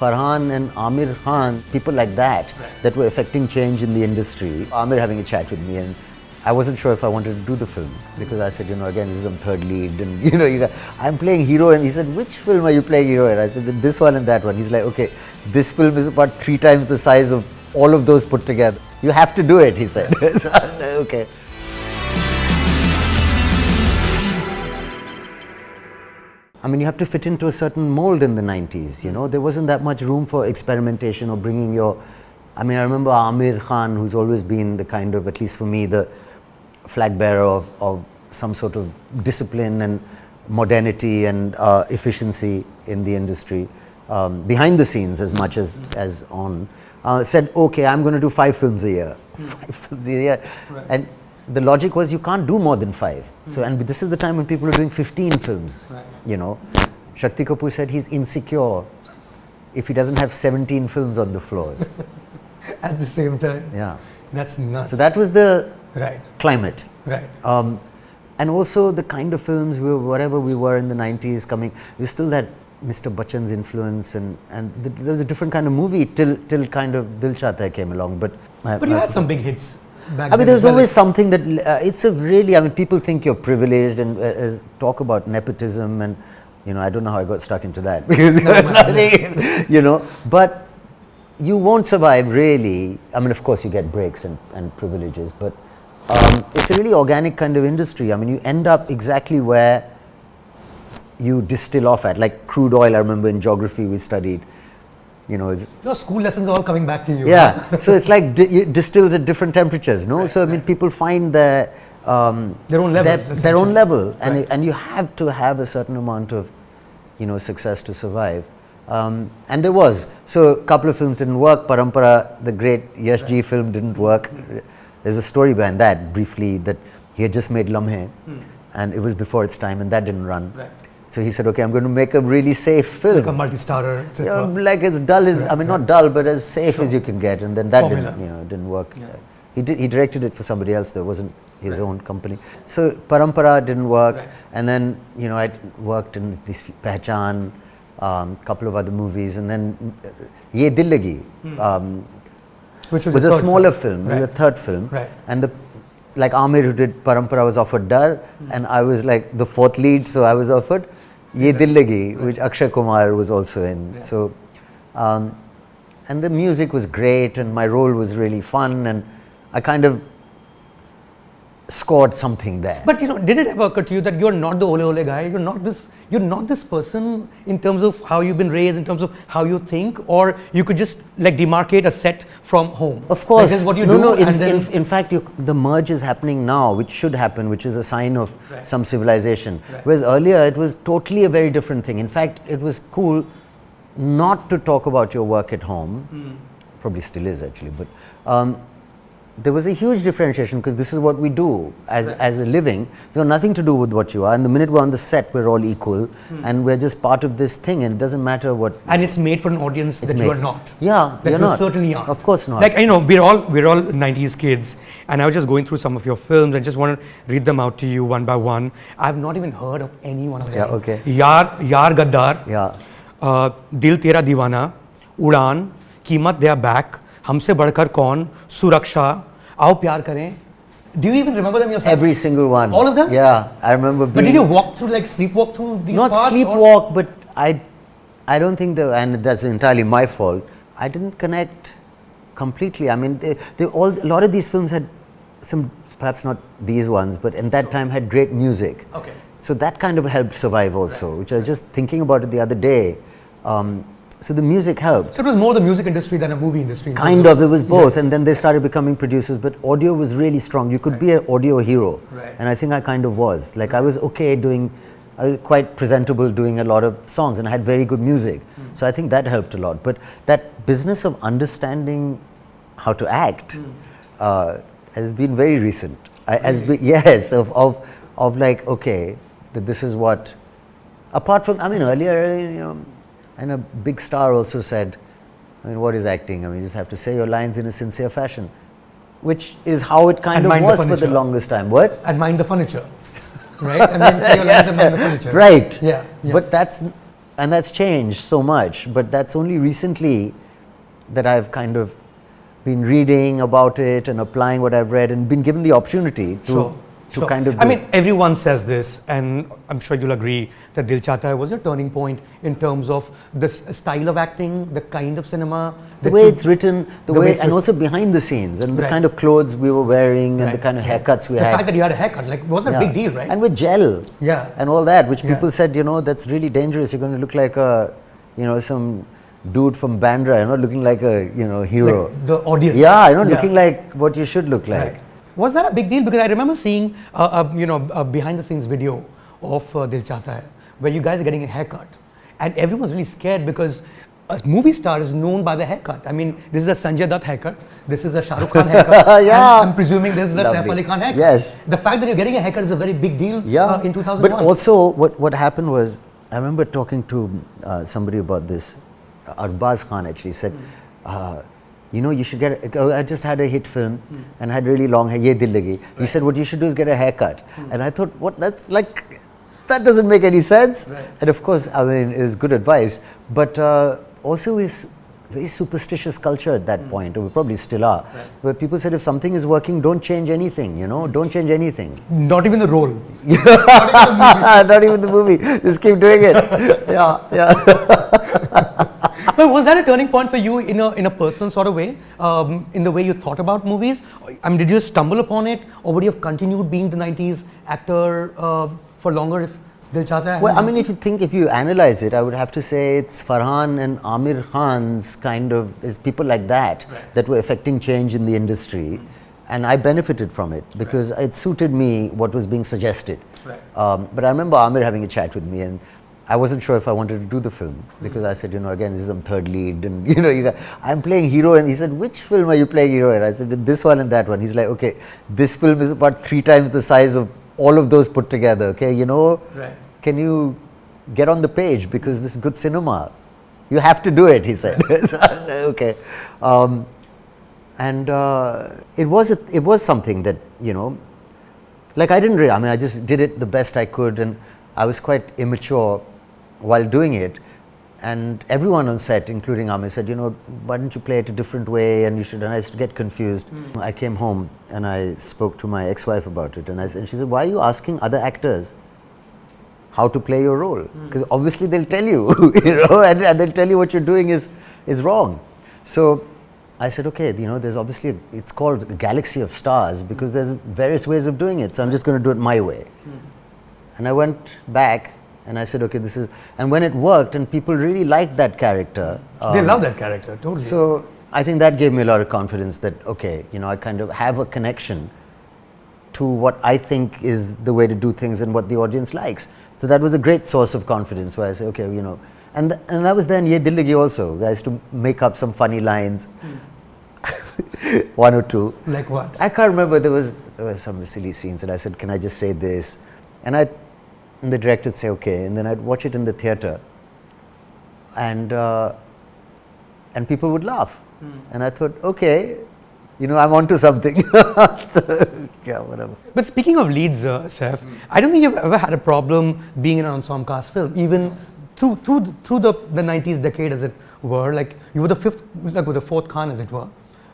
Farhan and Aamir Khan, people like that, that were affecting change in the industry. Aamir having a chat with me, and I wasn't sure if I wanted to do the film because I said, again, this is some third lead, and I'm playing hero, and he said, which film are you playing hero in? I said, this one and that one. He's like, okay, this film is about 3 times the size of all of those put together. You have to do it, he said. So I said, okay. I mean, you have to fit into a certain mold in the 90s, There wasn't that much room for experimentation or bringing your... I mean, I remember Aamir Khan, who's always been the kind of, at least for me, the flag bearer of some sort of discipline and modernity and efficiency in the industry, behind the scenes as much as on, said, okay, I'm going to do 5 films a year. 5 films a year. Right. And the logic was you can't do more than 5. So, and this is the time when people are doing 15 films, Shakti Kapoor said he's insecure if he doesn't have 17 films on the floors. At the same time? Yeah. That's nuts. So that was the climate. Right. And also the kind of films, whatever we were in the 90s coming, we still that Mr. Bachchan's influence, and there was a different kind of movie till kind of Dil Chahta Hai came along. But you had some big hits. I mean, there's always something that, it's a really, I mean, people think you're privileged and talk about nepotism and, I don't know how I got stuck into that. Because but you won't survive really. I mean, of course you get breaks and privileges, but it's a really organic kind of industry. I mean, you end up exactly where you distill off at, like crude oil. I remember in geography we studied, your school lessons are all coming back to you. Yeah, so it's like distills at different temperatures, no? So I mean, people find their own level, and you have to have a certain amount of, success to survive. And there was. So a couple of films didn't work. Parampara, the great Yash Ji film, didn't work. There's a story behind that, briefly, that he had just made Lamhe, and it was before its time, and that didn't run. Right. So he said, okay, I'm going to make a really safe film. Like a multi-starrer, etc. Like as dull as, I mean, not dull, but as safe as you can get. And then that didn't work. Yeah. He directed it for somebody else. There wasn't his own company. So Parampara didn't work. Right. And then, I worked in this Pehchan, couple of other movies. And then Ye Dil Lagi, which was a smaller film. It was a third film. Right. And like Aamir, who did Parampara, was offered Dar, and I was like the 4th lead, so I was offered Ye Dil Lagi, which Akshay Kumar was also in. Yeah. So, and the music was great, and my role was really fun, and I kind of scored something there. But did it ever occur to you that you're not the ole ole guy? You're not this person in terms of how you've been raised, in terms of how you think, or you could just like demarcate a set from home? Of course. Like, this is what you do. No. In fact, the merge is happening now, which should happen, which is a sign of some civilization. Right. Whereas earlier, it was totally a very different thing. In fact, it was cool not to talk about your work at home. Probably still is actually, but there was a huge differentiation because this is what we do as a living. It's got nothing to do with what you are. And the minute we're on the set, we're all equal, and we're just part of this thing. And it doesn't matter what. And it's made for an audience that you are not. Yeah, that you're you not. Certainly are. Of course not. Like we're all 90s kids, and I was just going through some of your films and just want to read them out to you one by one. I've not even heard of any one of them. Yeah, okay. Yaar Gaddar. Yeah. Dil Tera Deewana, Udaan, कीमत They Are Back, हमसे बढ़कर कौन, सुरक्षा, आओ प्यार करें. Do you even remember them yourself? Every single one. All of them? Yeah, I remember. But did you walk through, like sleepwalk through these parts? Not sleepwalk, but I don't think and that's entirely my fault. I didn't connect completely. I mean, a lot of these films had some, perhaps not these ones, but in that time had great music. Okay. So that kind of helped survive also, which I was just thinking about it the other day. So the music helped. So it was more the music industry than a movie industry? Kind of, it was both. And then they started becoming producers, but audio was really strong. You could be an audio hero. Right. And I think I kind of was. Like I was okay I was quite presentable doing a lot of songs, and I had very good music. So I think that helped a lot. But that business of understanding how to act has been very recent. Yes, of like, okay, that this is what, apart from, I mean, earlier, and a big star also said, I mean, what is acting? I mean, you just have to say your lines in a sincere fashion, which is how it kind of was for the longest time. What? And mind the furniture, right? And then say your lines and mind the furniture. Right. Yeah. But that's, And that's changed so much, but that's only recently that I've kind of been reading about it and applying what I've read and been given the opportunity to kind of I mean, everyone says this, and I'm sure you'll agree that Dil Chahta Hai was a turning point in terms of the style of acting, the kind of cinema, the way it's written, the way and also behind the scenes, and the kind of clothes we were wearing, and the kind of haircuts we had. The fact that you had a haircut, like, was a big deal, right? And with gel, and all that, which people said, you know, that's really dangerous. You're going to look like a, you know, some dude from Bandra. You're not looking like a, you know, hero. Like the audience. Yeah, you're not looking like what you should look like. Right. Was that a big deal? Because I remember seeing, a behind-the-scenes video of Dil Chahta Hai, where you guys are getting a haircut, and everyone's really scared because a movie star is known by the haircut. I mean, this is a Sanjay Dutt haircut. This is a Shah Rukh Khan haircut. I'm presuming this is a Saif Ali Khan haircut. Yes. The fact that you're getting a haircut is a very big deal in 2001. But also, what happened was, I remember talking to somebody about this. Arbaazs Khan actually said, you know, you should get. I just had a hit film and had really long hair. Ye dil lagi. He said, what you should do is get a haircut. And I thought, what? That's like, that doesn't make any sense. Right. And of course, I mean, it was good advice. But also, it's very superstitious culture at that point. Or we probably still are. Right. Where people said, if something is working, don't change anything. You know, don't change anything. Not even the role. Not even the movie. Just keep doing it. Yeah. But was that a turning point for you in a personal sort of way, in the way you thought about movies? I mean, did you just stumble upon it, or would you have continued being the 90s actor for longer if Dil Chahta Hai? Well, I mean, if you analyze it, I would have to say it's Farhan and Aamir Khan's kind of, is people like that that were affecting change in the industry, and I benefited from it because it suited me what was being suggested. Right. But I remember Aamir having a chat with me, and I wasn't sure if I wanted to do the film because I said, you know, again, this is some third lead, and you know, I'm playing hero, and he said, which film are you playing hero in? I said, this one and that one. He's like, okay, this film is about 3 times the size of all of those put together. Okay, you know, can you get on the page because this is good cinema? You have to do it, he said. So I said, okay, and it was something that, you know, like I mean, I just did it the best I could, and I was quite immature while doing it, and everyone on set, including Aamir, said, you know, why don't you play it a different way, and you should, and I used to get confused. I came home and I spoke to my ex-wife about it, and she said, why are you asking other actors how to play your role? Because obviously they'll tell you, you know, and they'll tell you what you're doing is wrong. So I said, okay, you know, there's obviously, it's called a galaxy of stars because there's various ways of doing it, so I'm just going to do it my way. And I went back and I said, okay, this is, and when it worked and people really liked that character. They love that character, totally. So I think that gave me a lot of confidence that, okay, you know, I kind of have a connection to what I think is the way to do things and what the audience likes. So that was a great source of confidence where I say, okay, you know, and that was then Ye Dil Lagi also. I used to make up some funny lines, 1 or 2. Like what? I can't remember, there was some silly scenes and I said, can I just say this? And the director would say, okay, and then I'd watch it in the theatre, and people would laugh, and I thought, okay, you know, I'm onto something. So, yeah, whatever. But speaking of leads, Saif, I don't think you've ever had a problem being in an ensemble cast film, even through the 90s decade, as it were. Like you were the fourth Khan, as it were.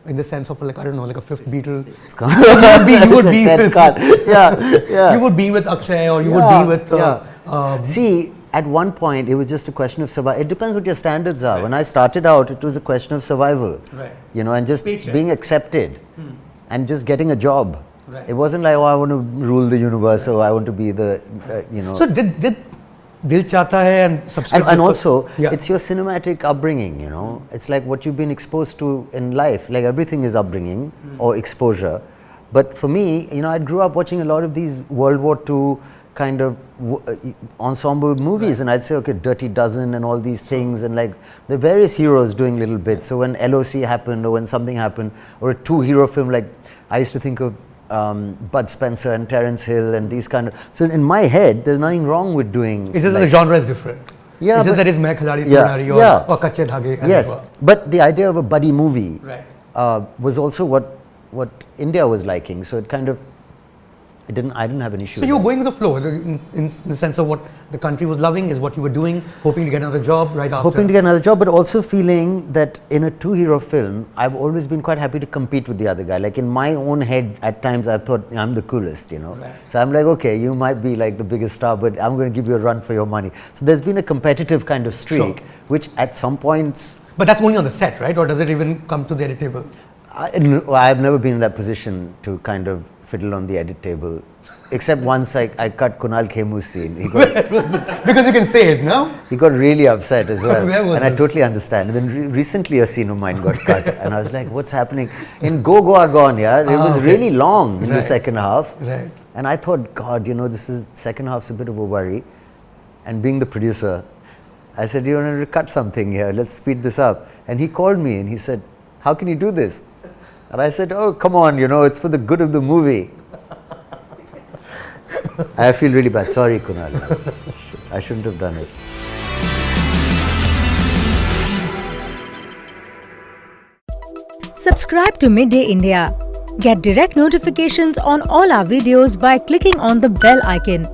In the sense of, like, I don't know, like a fifth Beatle. You would be with, you would be with Akshay, or you would be with. See, at one point, it was just a question of survival. It depends what your standards are. Right. When I started out, it was a question of survival. Right. You know, and just being accepted, and just getting a job. Right. It wasn't like, oh, I want to rule the universe, or I want to be the, you know. So did Dil Chahta Hai and subsequently, and also it's your cinematic upbringing, you know. It's like what you've been exposed to in life. Like everything is upbringing or exposure. But for me, you know, I grew up watching a lot of these World War II kind of ensemble movies, and I'd say, okay, Dirty Dozen and all these things, and like the various heroes doing little bits. So when LOC happened, or when something happened, or a 2-hero film, like I used to think of Bud Spencer and Terence Hill and these kind of. So in my head, there's nothing wrong with doing. It's just like, the genre is different. Yeah, it's just that is Main Khiladi or Kache Dhage. Yes, but the idea of a buddy movie was also what India was liking. So it kind of I didn't have an issue. So you were going with the flow, in the sense of what the country was loving is what you were doing, hoping to get another job right after. Hoping to get another job, but also feeling that in a two-hero film, I've always been quite happy to compete with the other guy. Like in my own head, at times I've thought I'm the coolest, you know. Right. So I'm like, okay, you might be like the biggest star, but I'm going to give you a run for your money. So there's been a competitive kind of streak, which at some points. But that's only on the set, right? Or does it even come to the edit table? I've never been in that position to kind of fiddle on the edit table, except once I cut Kunal Khemu's scene. He got, because you can say it, no? he got really upset as well. Where was and I this? totally understand. And then recently a scene of mine got cut, and I was like, what's happening? In Go Goa Gone, yeah, it was really long in the second half. Right. And I thought, God, you know, this is second half's a bit of a worry. And being the producer, I said, you want to cut something here, let's speed this up. And he called me and he said, how can you do this? And I said, oh, come on, you know, it's for the good of the movie. I feel really bad. Sorry, Kunal. I shouldn't have done it. Subscribe to Midday India. Get direct notifications on all our videos by clicking on the bell icon.